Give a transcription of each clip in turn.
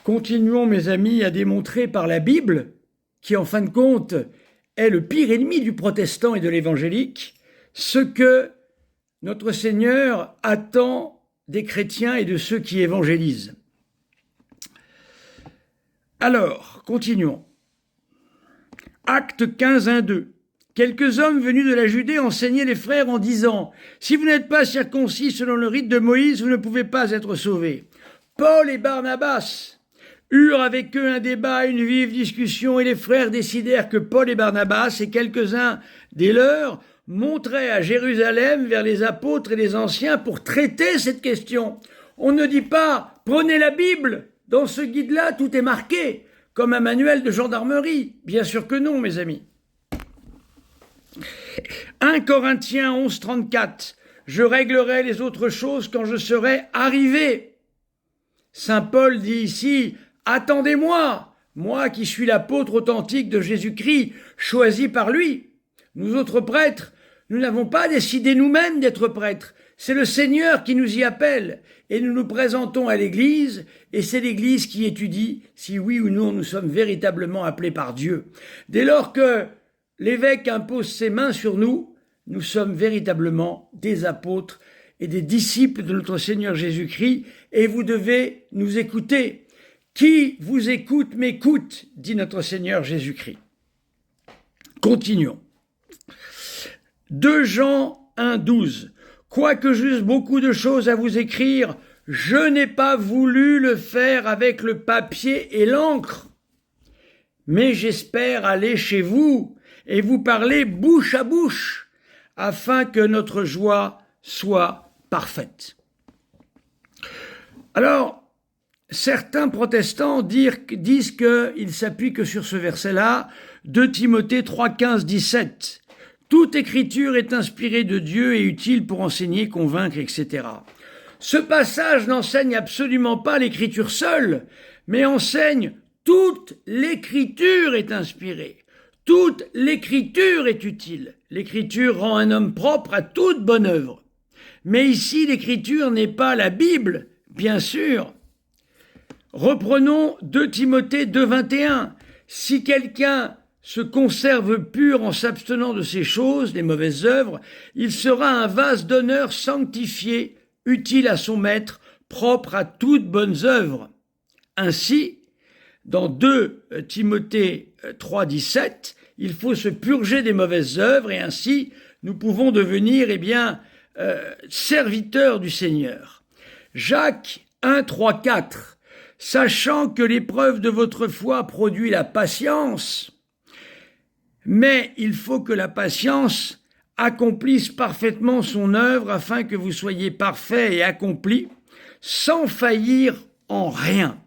Continuons, mes amis, à démontrer par la Bible, qui en fin de compte est le pire ennemi du protestant et de l'évangélique, ce que notre Seigneur attend des chrétiens et de ceux qui évangélisent. Alors, continuons. Acte 15, 1, 2. Quelques hommes venus de la Judée enseignaient les frères en disant « Si vous n'êtes pas circoncis selon le rite de Moïse, vous ne pouvez pas être sauvés. » Paul et Barnabas eurent avec eux un débat, une vive discussion, et les frères décidèrent que Paul et Barnabas et quelques-uns des leurs monteraient à Jérusalem vers les apôtres et les anciens pour traiter cette question. On ne dit pas « Prenez la Bible ». Dans ce guide-là, tout est marqué, comme un manuel de gendarmerie. Bien sûr que non, mes amis. 1 Corinthiens 11, 34. Je réglerai les autres choses quand je serai arrivé. Saint Paul dit ici, attendez-moi, moi qui suis l'apôtre authentique de Jésus-Christ, choisi par lui. Nous autres prêtres, nous n'avons pas décidé nous-mêmes d'être prêtres. C'est le Seigneur qui nous y appelle, et nous nous présentons à l'Église, et c'est l'Église qui étudie si oui ou non nous sommes véritablement appelés par Dieu. Dès lors que l'évêque impose ses mains sur nous, nous sommes véritablement des apôtres et des disciples de notre Seigneur Jésus-Christ, et vous devez nous écouter. Qui vous écoute m'écoute, dit notre Seigneur Jésus-Christ. Continuons. 2 Jean 1, 12. Quoique j'eusse beaucoup de choses à vous écrire, je n'ai pas voulu le faire avec le papier et l'encre. Mais j'espère aller chez vous et vous parler bouche à bouche, afin que notre joie soit parfaite. Alors, certains protestants disent qu'ils s'appuient que sur ce verset-là, 2 Timothée 3, 15, 17. Toute écriture est inspirée de Dieu et utile pour enseigner, convaincre, etc. Ce passage n'enseigne absolument pas l'écriture seule, mais enseigne toute l'écriture est inspirée. Toute l'écriture est utile. L'écriture rend un homme propre à toute bonne œuvre. Mais ici, l'écriture n'est pas la Bible, bien sûr. Reprenons 2 Timothée 2, 21. Si quelqu'un se conserve pur en s'abstenant de ces choses, les mauvaises œuvres, il sera un vase d'honneur sanctifié, utile à son maître, propre à toutes bonnes œuvres. Ainsi, dans 2 Timothée 3, 17, il faut se purger des mauvaises œuvres et ainsi nous pouvons devenir, serviteurs du Seigneur. Jacques 1, 3, 4. Sachant que l'épreuve de votre foi produit la patience, mais il faut que la patience accomplisse parfaitement son œuvre afin que vous soyez parfaits et accomplis, sans faillir en rien.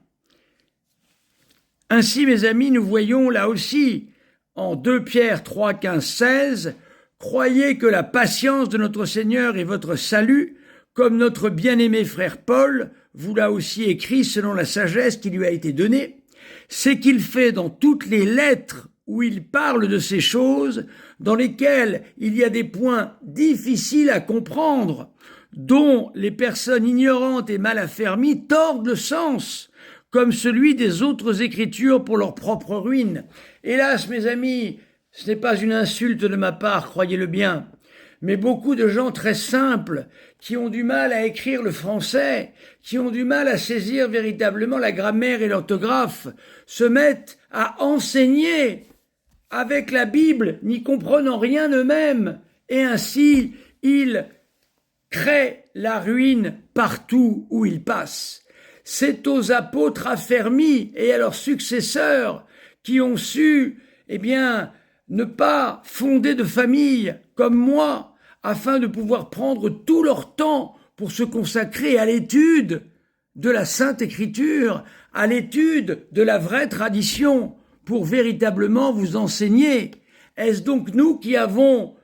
Ainsi, mes amis, nous voyons là aussi, en 2 Pierre 3, 15, 16, « Croyez que la patience de notre Seigneur est votre salut, comme notre bien-aimé frère Paul vous l'a aussi écrit selon la sagesse qui lui a été donnée, c'est qu'il fait dans toutes les lettres où il parle de ces choses, dans lesquelles il y a des points difficiles à comprendre, dont les personnes ignorantes et mal affermies tordent le sens, comme celui des autres écritures pour leur propre ruine. » Hélas, mes amis, ce n'est pas une insulte de ma part, croyez-le bien, mais beaucoup de gens très simples, qui ont du mal à écrire le français, qui ont du mal à saisir véritablement la grammaire et l'orthographe, se mettent à enseigner avec la Bible, n'y comprenant rien eux-mêmes, et ainsi ils créent la ruine partout où ils passent. C'est aux apôtres affermis et à leurs successeurs qui ont su, ne pas fonder de famille comme moi, afin de pouvoir prendre tout leur temps pour se consacrer à l'étude de la Sainte Écriture, à l'étude de la vraie tradition, pour véritablement vous enseigner. Est-ce donc nous qui avons,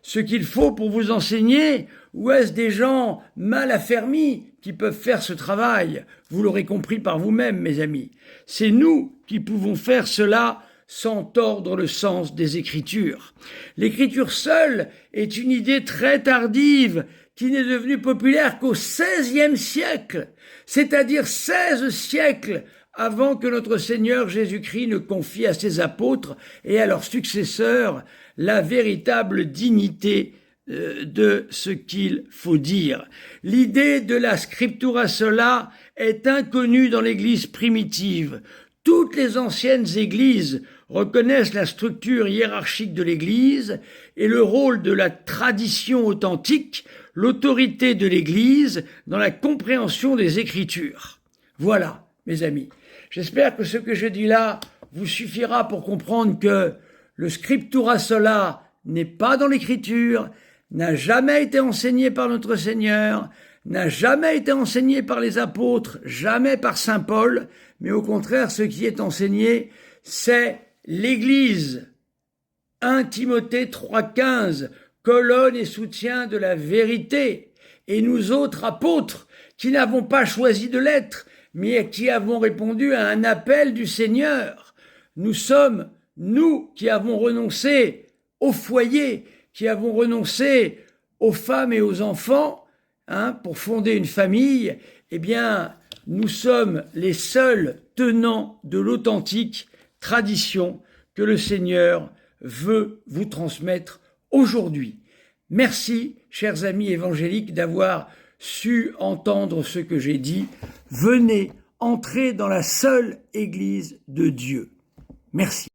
ce qu'il faut pour vous enseigner, ou est-ce des gens mal affermis qui peuvent faire ce travail? Vous l'aurez compris par vous-même, mes amis. C'est nous qui pouvons faire cela sans tordre le sens des Écritures. L'Écriture seule est une idée très tardive qui n'est devenu populaire qu'au XVIe siècle, c'est-à-dire 16 siècles avant que notre Seigneur Jésus-Christ ne confie à ses apôtres et à leurs successeurs la véritable dignité de ce qu'il faut dire. L'idée de la scriptura sola est inconnue dans l'Église primitive. Toutes les anciennes églises reconnaissent la structure hiérarchique de l'Église et le rôle de la tradition authentique, l'autorité de l'Église dans la compréhension des Écritures. Voilà, mes amis. J'espère que ce que je dis là vous suffira pour comprendre que le scriptura sola n'est pas dans l'Écriture, n'a jamais été enseigné par notre Seigneur, n'a jamais été enseigné par les apôtres, jamais par saint Paul, mais au contraire, ce qui est enseigné, c'est l'Église. 1 Timothée 3,15, colonne et soutien de la vérité. Et nous autres apôtres, qui n'avons pas choisi de l'être, mais qui avons répondu à un appel du Seigneur, nous sommes, nous qui avons renoncé au foyer, qui avons renoncé aux femmes et aux enfants, pour fonder une famille, eh bien, nous sommes les seuls tenants de l'authentique tradition que le Seigneur veut vous transmettre aujourd'hui. Merci, chers amis évangéliques, d'avoir su entendre ce que j'ai dit. Venez entrer dans la seule Église de Dieu. Merci.